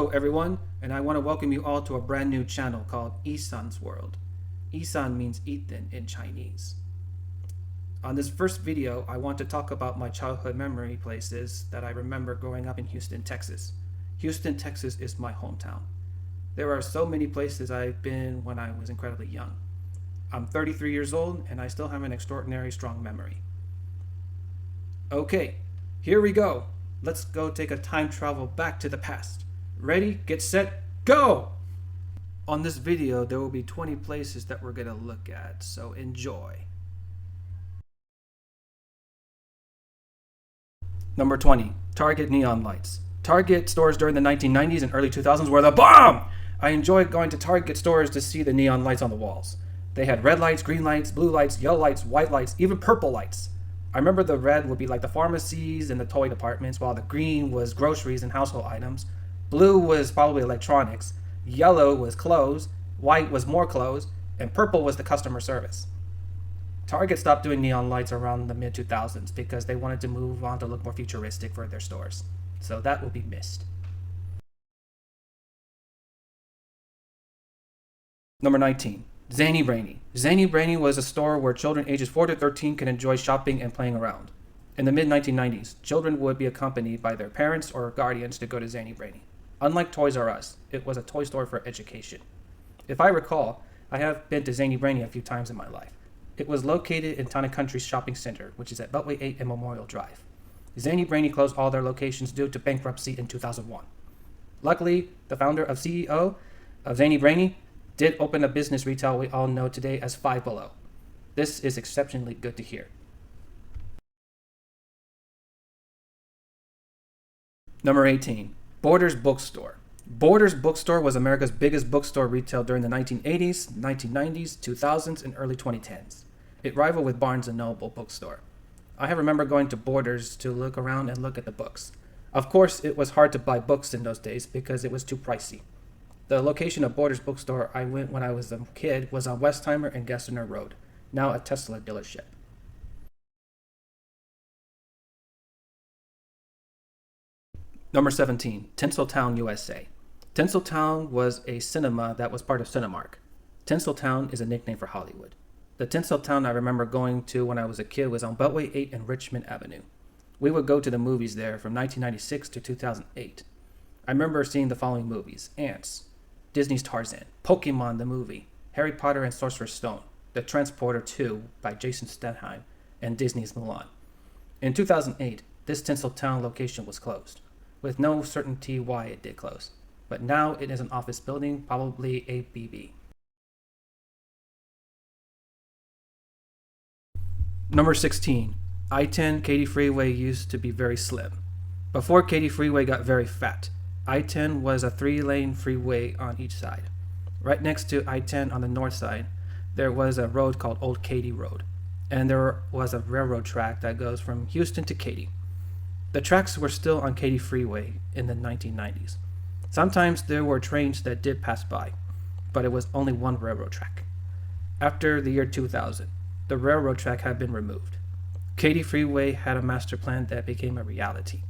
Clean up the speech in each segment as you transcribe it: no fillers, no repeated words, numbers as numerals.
Hello everyone, and I want to welcome you all to a brand new channel called YISEN'S World. Yisan means Ethan in Chinese. On this first video, I want to talk about my childhood memory places that I remember growing up in Houston, Texas. Houston, Texas is my hometown. There are so many places I've been when I was incredibly young. I'm 33 years old and I still have an extraordinarily strong memory. Okay, here we go. Let's go take a time travel back to the past. Ready, get set, go! On this video, there will be 20 places that we're going to look at, so enjoy. Number 20, Target neon lights. Target stores during the 1990s and early 2000s were the bomb! I enjoyed going to Target stores to see the neon lights on the walls. They had red lights, green lights, blue lights, yellow lights, white lights, even purple lights. I remember the red would be like the pharmacies and the toy departments, while the green was groceries and household items. Blue was probably electronics, yellow was clothes, white was more clothes, and purple was the customer service. Target stopped doing neon lights around the mid-2000s because they wanted to move on to look more futuristic for their stores. So that will be missed. Number 19, Zany Brainy. Zany Brainy was a store where children ages 4 to 13 could enjoy shopping and playing around. In the mid-1990s, children would be accompanied by their parents or guardians to go to Zany Brainy. Unlike Toys R Us, it was a toy store for education. If I recall, I have been to Zany Brainy a few times in my life. It was located in Town & Country's shopping center, which is at Beltway 8 and Memorial Drive. Zany Brainy closed all their locations due to bankruptcy in 2001. Luckily, the founder and CEO of Zany Brainy did open a business retail we all know today as Five Below. This is exceptionally good to hear. Number 18, Borders Bookstore. Borders Bookstore was America's biggest bookstore retail during the 1980s, 1990s, 2000s, and early 2010s. It rivaled with Barnes & Noble bookstore. I remember going to Borders to look around and look at the books. Of course, it was hard to buy books in those days because it was too pricey. The location of Borders Bookstore I went when I was a kid was on Westheimer and Gessner Road, now a Tesla dealership. Number 17, Tinseltown, USA. Tinseltown was a cinema that was part of Cinemark. Tinseltown is a nickname for Hollywood. The Tinseltown I remember going to when I was a kid was on Beltway 8 and Richmond Avenue. We would go to the movies there from 1996 to 2008. I remember seeing the following movies: Ants, Disney's Tarzan, Pokemon the movie, Harry Potter and Sorcerer's Stone, The Transporter 2 by Jason Statham, and Disney's Mulan. In 2008, this Tinseltown location was closed, with no certainty why it did close. But now it is an office building, probably a BB. Number 16, I-10 Katy Freeway used to be very slim. Before Katy Freeway got very fat, I-10 was a 3-lane freeway on each side. Right next to I-10 on the north side, there was a road called Old Katy Road, and there was a railroad track that goes from Houston to Katy. The tracks were still on Katy Freeway in the 1990s. Sometimes there were trains that did pass by, but it was only one railroad track. After the year 2000, the railroad track had been removed. Katy Freeway had a master plan that became a reality.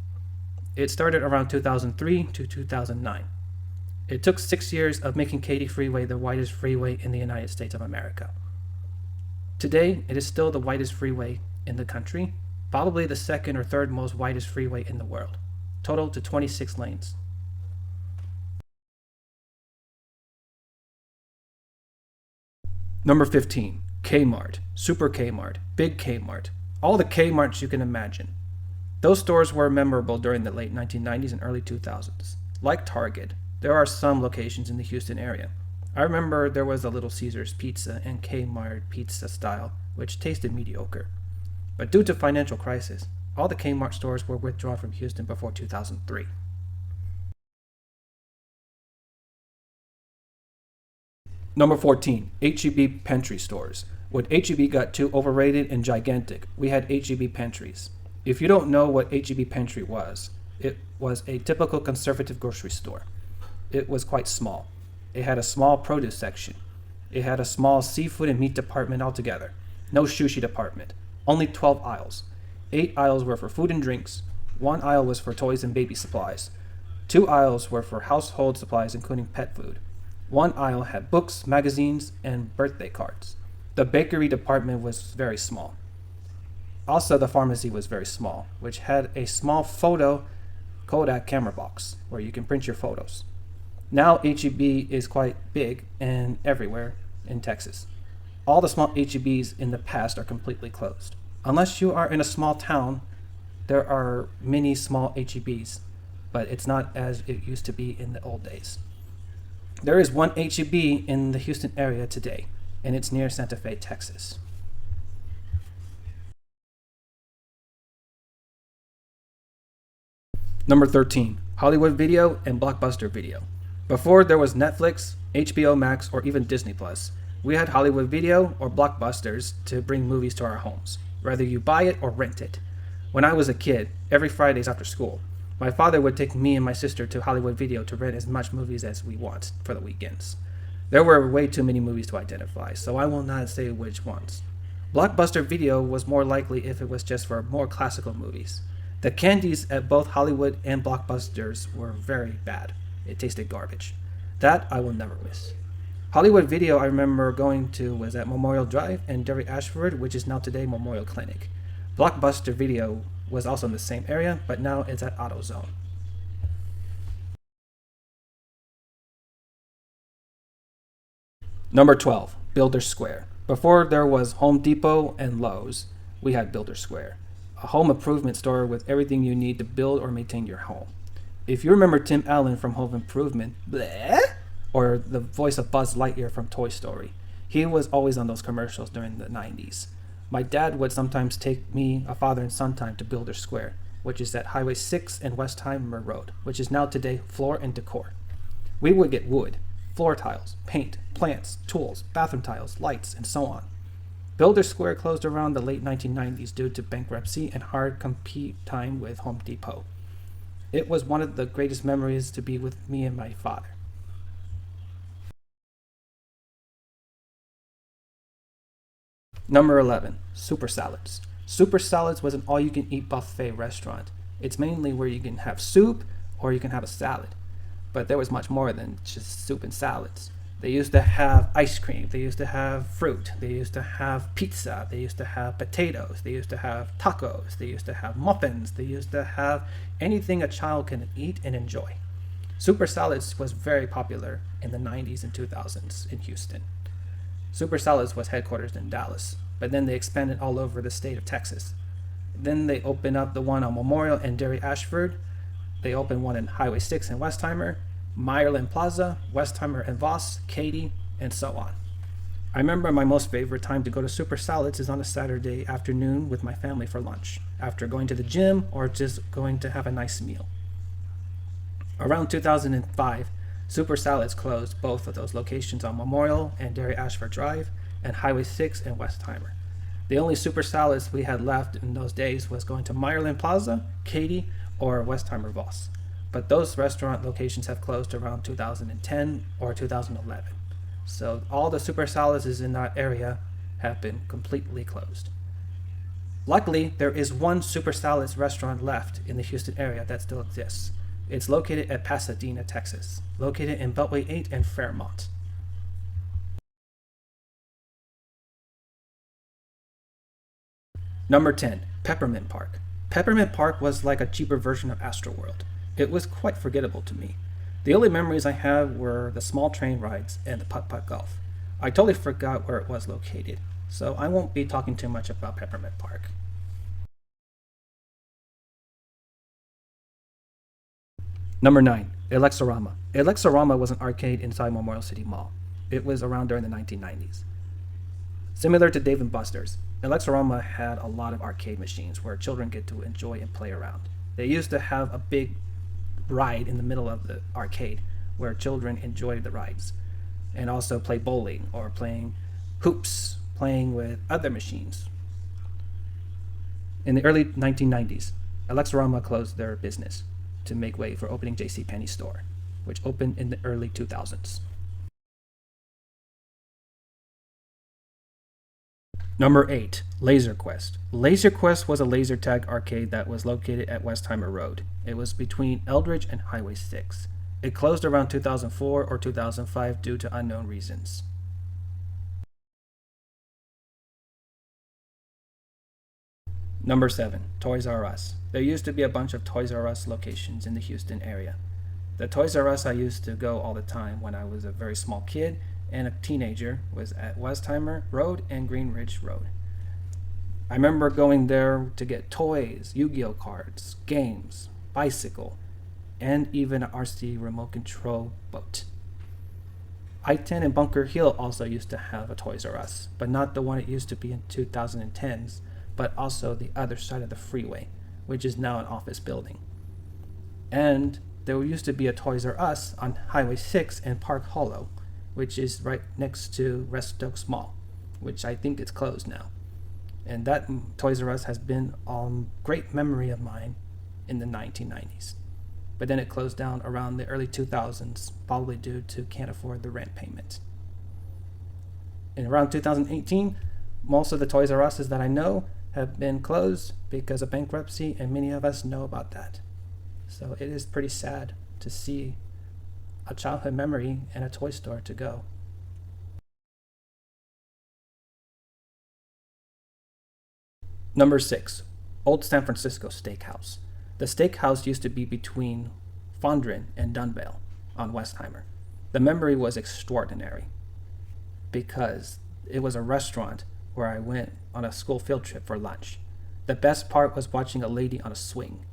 It started around 2003 to 2009. It took 6 years of making Katy Freeway the widest freeway in the United States of America. Today, it is still the widest freeway in the country, probably the second or third most widest freeway in the world, total to 26 lanes. Number 15, Kmart, Super Kmart, Big Kmart, all the Kmarts you can imagine. Those stores were memorable during the late 1990s and early 2000s. Like Target, there are some locations in the Houston area. I remember there was a Little Caesars Pizza and Kmart Pizza style, which tasted mediocre. But due to financial crisis, all the Kmart stores were withdrawn from Houston before 2003. Number 14, H-E-B pantry stores. When H-E-B got too overrated and gigantic, we had H-E-B pantries. If you don't know what H-E-B pantry was, it was a typical conservative grocery store. It was quite small. It had a small produce section. It had a small seafood and meat department altogether. No sushi department. Only 12 aisles. 8 aisles were for food and drinks. 1 aisle was for toys and baby supplies. Two aisles were for household supplies, including pet food. One aisle had books, magazines, and birthday cards. The bakery department was very small. Also, the pharmacy was very small, which had a small photo Kodak camera box where you can print your photos. Now HEB is quite big and everywhere in Texas. All the small HEBs in the past are completely closed. Unless you are in a small town, there are many small HEBs, but it's not as it used to be in the old days. There is one HEB in the Houston area today, and it's near Santa Fe, Texas. Number 13, Hollywood Video and Blockbuster Video. Before there was Netflix, HBO Max, or even Disney Plus, we had Hollywood Video or Blockbusters to bring movies to our homes, whether you buy it or rent it. When I was a kid, every Fridays after school, my father would take me and my sister to Hollywood Video to rent as much movies as we want for the weekends. There were way too many movies to identify, so I will not say which ones. Blockbuster Video was more likely if it was just for more classical movies. The candies at both Hollywood and Blockbusters were very bad. It tasted garbage. That I will never miss. Hollywood Video I remember going to was at Memorial Drive and Derry Ashford, which is now today Memorial Clinic. Blockbuster Video was also in the same area, but now it's at AutoZone. Number 12, Builder Square. Before there was Home Depot and Lowe's, we had Builder Square, a home improvement store with everything you need to build or maintain your home. If you remember Tim Allen from Home Improvement, bleh, or the voice of Buzz Lightyear from Toy Story, he was always on those commercials during the 90s. My dad would sometimes take me, a father and son time, to Builder Square, which is at Highway 6 and Westheimer Road, which is now today Floor and Decor. We would get wood, floor tiles, paint, plants, tools, bathroom tiles, lights, and so on. Builder Square closed around the late 1990s due to bankruptcy and hard compete time with Home Depot. It was one of the greatest memories to be with me and my father. Number 11, Super Salads. Super Salads was an all-you-can-eat buffet restaurant. It's mainly where you can have soup or you can have a salad. But there was much more than just soup and salads. They used to have ice cream, they used to have fruit, they used to have pizza, they used to have potatoes, they used to have tacos, they used to have muffins, they used to have anything a child can eat and enjoy. Super Salads was very popular in the 90s and 2000s in Houston. Super Salads was headquartered in Dallas, but then they expanded all over the state of Texas. Then they opened up the one on Memorial and Derry Ashford. They opened one in Highway 6 in Westheimer, Meyerland Plaza, Westheimer and Voss, Katy, and so on. I remember my most favorite time to go to Super Salads is on a Saturday afternoon with my family for lunch, after going to the gym or just going to have a nice meal. Around 2005, Super Salads closed both of those locations on Memorial and Derry Ashford Drive and Highway 6 in Westheimer. The only Super Salads we had left in those days was going to Meyerland Plaza, Katy, or Westheimer Voss. But those restaurant locations have closed around 2010 or 2011. So all the Super Salads in that area have been completely closed. Luckily, there is one Super Salads restaurant left in the Houston area that still exists. It's located at Pasadena, Texas, located in Beltway 8 and Fairmont. Number 10, Peppermint Park. Peppermint Park was like a cheaper version of Astroworld. It was quite forgettable to me. The only memories I have were the small train rides and the putt-putt golf. I totally forgot where it was located, so I won't be talking too much about Peppermint Park. Number 9, Elexorama. Elexorama was an arcade inside Memorial City Mall. It was around during the 1990s. Similar to Dave & Buster's, Elexorama had a lot of arcade machines where children get to enjoy and play around. They used to have a big ride in the middle of the arcade where children enjoyed the rides and also play bowling or playing hoops, playing with other machines. In the early 1990s, Elexorama closed their business to make way for opening JCPenney's store, which opened in the early 2000s. Number 8, Laser Quest. Laser Quest was a laser tag arcade that was located at Westheimer Road. It was between Eldridge and Highway 6. It closed around 2004 or 2005 due to unknown reasons. Number 7, Toys R Us. There used to be a bunch of Toys R Us locations in the Houston area. The Toys R Us I used to go all the time when I was a very small kid and a teenager was at Westheimer Road and Green Ridge Road. I remember going there to get toys, Yu-Gi-Oh cards, games, bicycle, and even an RC remote control boat. I-10 and Bunker Hill also used to have a Toys R Us, but not the one it used to be in 2010s, but also the other side of the freeway, which is now an office building. And there used to be a Toys R Us on Highway 6 in Park Hollow, which is right next to West Oaks Mall, which I think is closed now. And that Toys R Us has been a great memory of mine in the 1990s. But then it closed down around the early 2000s, probably due to can't afford the rent payment. In around 2018, most of the Toys R Us's that I know have been closed because of bankruptcy, and many of us know about that. So it is pretty sad to see a childhood memory and a toy store to go. Number 6, Old San Francisco Steakhouse. The steakhouse used to be between Fondren and Dunvale on Westheimer. The memory was extraordinary because it was a restaurant where I went on a school field trip for lunch. The best part was watching a lady on a swing.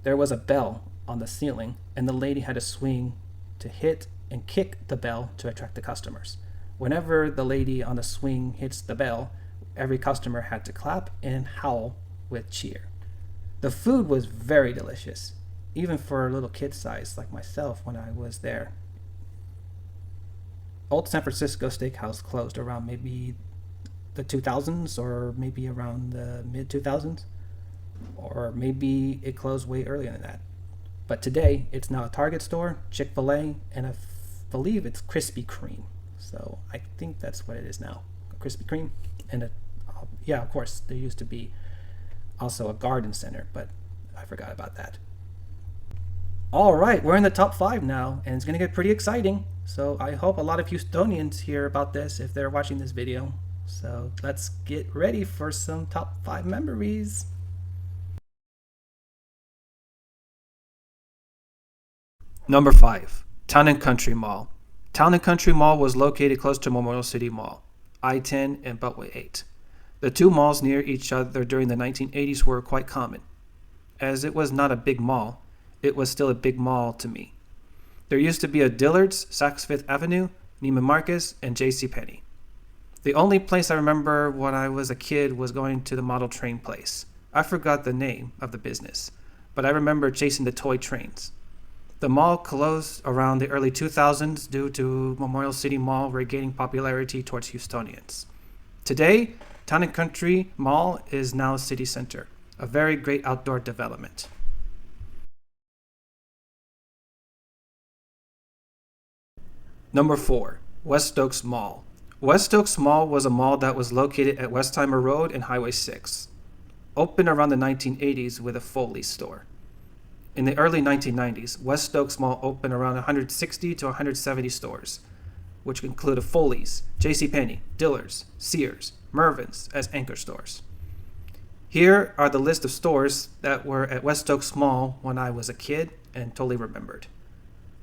There was a bell on the ceiling, and the lady had to swing to hit and kick the bell to attract the customers. Whenever the lady on the swing hits the bell, every customer had to clap and howl with cheer. The food was very delicious, even for a little kid size like myself when I was there. Old San Francisco Steakhouse closed around maybe the 2000s or maybe around the mid 2000s, or maybe it closed way earlier than that. But today it's now a Target store, Chick-fil-A, and I believe it's Krispy Kreme. So I think that's what it is now, a Krispy Kreme. And yeah, of course, there used to be also a garden center, but I forgot about that. All right, we're in the top 5 now, and it's going to get pretty exciting. So I hope a lot of Houstonians hear about this if they're watching this video. So let's get ready for some top 5 memories. Number 5, Town and Country Mall. Town and Country Mall was located close to Memorial City Mall, I-10 and Beltway 8. The two malls near each other during the 1980s were quite common. As it was not a big mall, it was still a big mall to me. There used to be a Dillard's, Saks Fifth Avenue, Neiman Marcus, and JCPenney. The only place I remember when I was a kid was going to the model train place. I forgot the name of the business, but I remember chasing the toy trains. The mall closed around the early 2000s due to Memorial City Mall regaining popularity towards Houstonians. Today, Town and Country Mall is now a city center, a very great outdoor development. Number 4, West Oaks Mall. West Oaks Mall was a mall that was located at Westheimer Road and Highway 6. Opened around the 1980s with a Foley store. In the early 1990s, West Oaks Mall opened around 160 to 170 stores, which included Foley's, JCPenney, Dillard's, Sears, Mervyn's as anchor stores. Here are the list of stores that were at West Oaks Mall when I was a kid and totally remembered.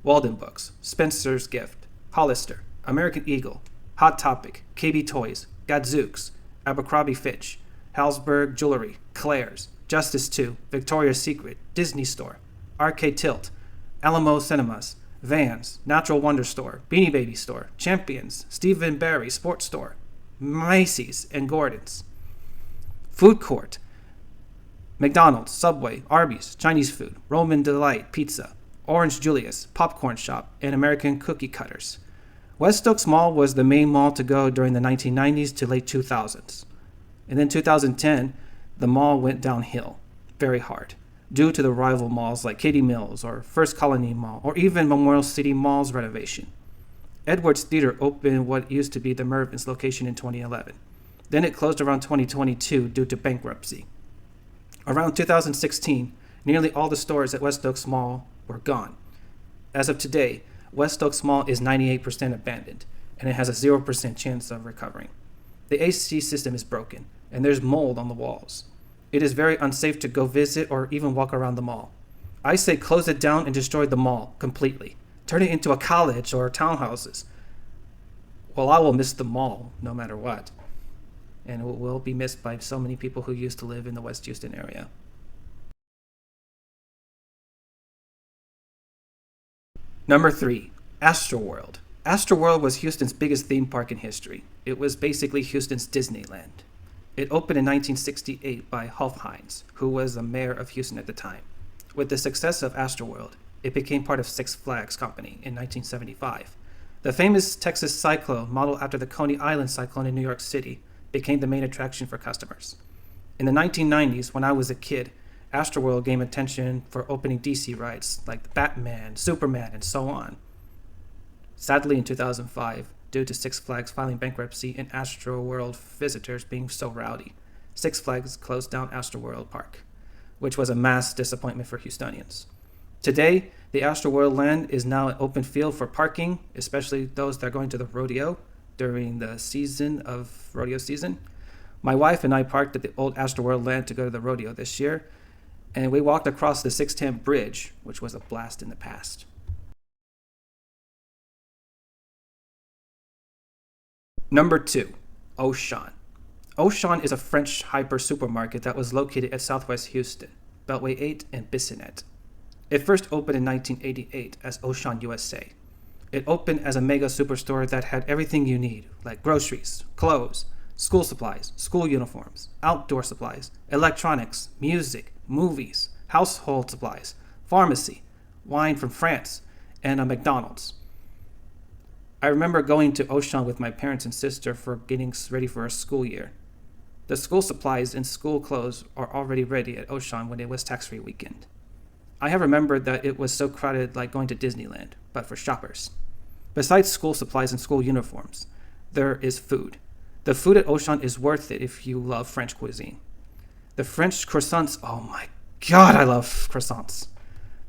Walden Books, Spencer's Gift, Hollister, American Eagle, Hot Topic, KB Toys, Gadzooks, Abercrombie Fitch, Halsberg Jewelry, Claire's, Justice 2, Victoria's Secret, Disney Store, Arcade Tilt, Alamo Cinemas, Vans, Natural Wonder Store, Beanie Baby Store, Champions, Stephen Barry Sports Store, Macy's, and Gordon's. Food Court, McDonald's, Subway, Arby's, Chinese Food, Roman Delight Pizza, Orange Julius, Popcorn Shop, and American Cookie Cutters. West Oaks Mall was the main mall to go during the 1990s to late 2000s. And then 2010, the mall went downhill very hard due to the rival malls like Katy Mills or First Colony Mall or even Memorial City Mall's renovation. Edwards Theater opened what used to be the Mervyn's location in 2011. Then it closed around 2022 due to bankruptcy. Around 2016, nearly all the stores at West Oaks Mall were gone. As of today, West Oaks Mall is 98% abandoned, and it has a 0% chance of recovering. The AC system is broken, and there's mold on the walls. It is very unsafe to go visit or even walk around the mall. I say close it down and destroy the mall completely. Turn it into a college or townhouses. Well, I will miss the mall no matter what. And it will be missed by so many people who used to live in the West Houston area. Number 3, Astroworld. Astroworld was Houston's biggest theme park in history. It was basically Houston's Disneyland. It opened in 1968 by Hulf Hines, who was the mayor of Houston at the time. With the success of Astroworld, it became part of Six Flags Company in 1975. The famous Texas cyclone, modeled after the Coney Island cyclone in New York City, became the main attraction for customers. In the 1990s, when I was a kid, Astroworld gained attention for opening DC rides like Batman, Superman, and so on. Sadly, in 2005, due to Six Flags filing bankruptcy and Astroworld visitors being so rowdy, Six Flags closed down Astroworld Park, which was a mass disappointment for Houstonians. Today, the Astroworld land is now an open field for parking, especially those that are going to the rodeo during the rodeo season. My wife and I parked at the old Astroworld land to go to the rodeo this year, and we walked across the 610 bridge, which was a blast in the past. Number 2, Auchan. Auchan is a French hyper supermarket that was located at Southwest Houston, Beltway 8 and Bissonnette. It first opened in 1988 as Auchan USA. It opened as a mega superstore that had everything you need, like groceries, clothes, school supplies, school uniforms, outdoor supplies, electronics, music, movies, household supplies, pharmacy, wine from France, and a McDonald's. I remember going to Auchan with my parents and sister for getting ready for a school year. The school supplies and school clothes are already ready at Auchan when it was tax-free weekend. I have remembered that it was so crowded like going to Disneyland, but for shoppers. Besides school supplies and school uniforms, there is food. The food at Auchan is worth it if you love French cuisine. The French croissants, oh my god, I love croissants.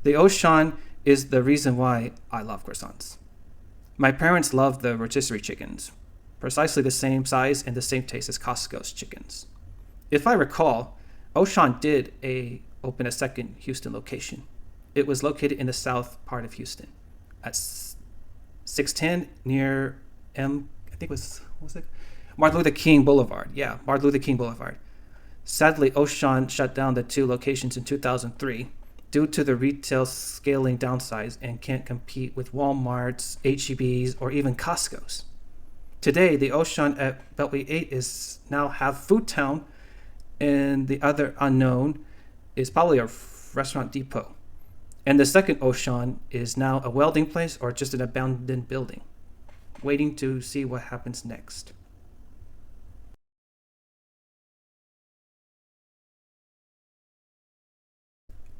The Auchan is the reason why I love croissants. My parents love the rotisserie chickens, precisely the same size and the same taste as Costco's chickens. If I recall, Auchan did open a second Houston location. It was located in the south part of Houston at 610 near Martin Luther King Boulevard. Yeah, Martin Luther King Boulevard. Sadly, Auchan shut down the two locations in 2003 due to the retail scaling downsize and can't compete with Walmart's, H-E-B's, or even Costco's. Today, the Auchan at Beltway 8 is now half food town, and the other unknown is probably a restaurant depot. And the second Auchan is now a welding place or just an abandoned building, waiting to see what happens next.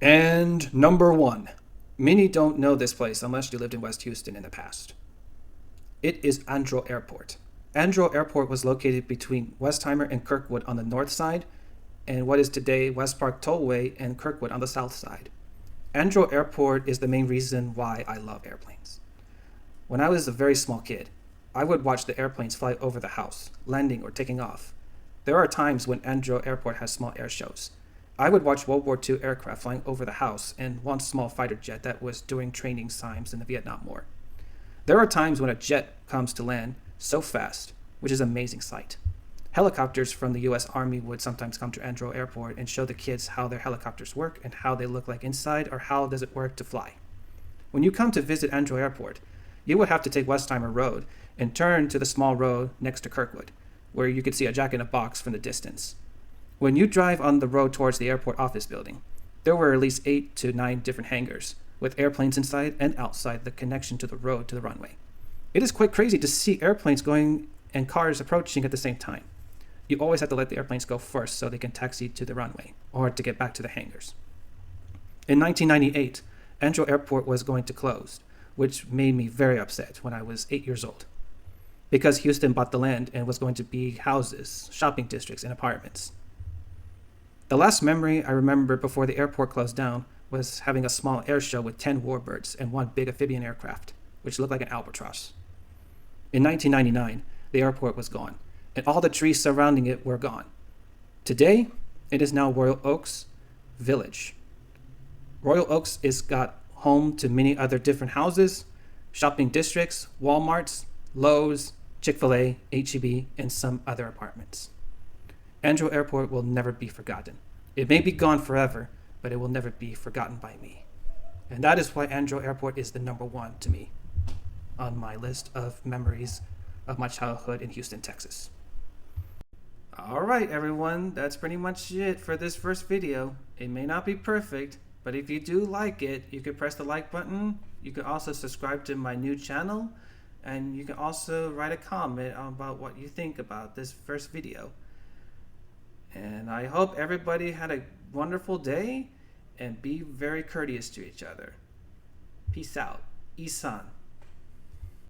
And number 1. Many don't know this place unless you lived in West Houston in the past. It is Andro Airport. Andro Airport was located between Westheimer and Kirkwood on the north side, and what is today West Park Tollway and Kirkwood on the south side. Andro Airport is the main reason why I love airplanes. When I was a very small kid, I would watch the airplanes fly over the house, landing or taking off. There are times when Andro Airport has small air shows. I would watch World War II aircraft flying over the house and one small fighter jet that was doing training times in the Vietnam War. There are times when a jet comes to land so fast, which is an amazing sight. Helicopters from the U.S. Army would sometimes come to Andro Airport and show the kids how their helicopters work and how they look like inside or how does it work to fly. When you come to visit Andro Airport, you would have to take Westheimer Road and turn to the small road next to Kirkwood, where you could see a Jack in a Box from the distance. When you drive on the road towards the airport office building, there were at least 8 to 9 different hangars with airplanes inside and outside the connection to the road to the runway. It is quite crazy to see airplanes going and cars approaching at the same time. You always have to let the airplanes go first so they can taxi to the runway or to get back to the hangars. In 1998, Andro Airport was going to close, which made me very upset when I was 8 years old. because Houston bought the land and was going to be houses, shopping districts, and apartments. The last memory I remember before the airport closed down was having a small air show with 10 warbirds and one big amphibian aircraft, which looked like an albatross. In 1999, the airport was gone, and all the trees surrounding it were gone. Today, it is now Royal Oaks Village. Royal Oaks is got home to many other different houses, shopping districts, Walmarts, Lowe's, Chick-fil-A, H-E-B, and some other apartments. Andrew Airport will never be forgotten. It may be gone forever, but it will never be forgotten by me. And that is why Andrew Airport is the number one to me on my list of memories of my childhood in Houston, Texas. All right, everyone, that's pretty much it for this first video. It may not be perfect, but if you do like it, you can press the like button. You can also subscribe to my new channel, and you can also write a comment about what you think about this first video. And I hope everybody had a wonderful day and be very courteous to each other. Peace out. YISEN'S.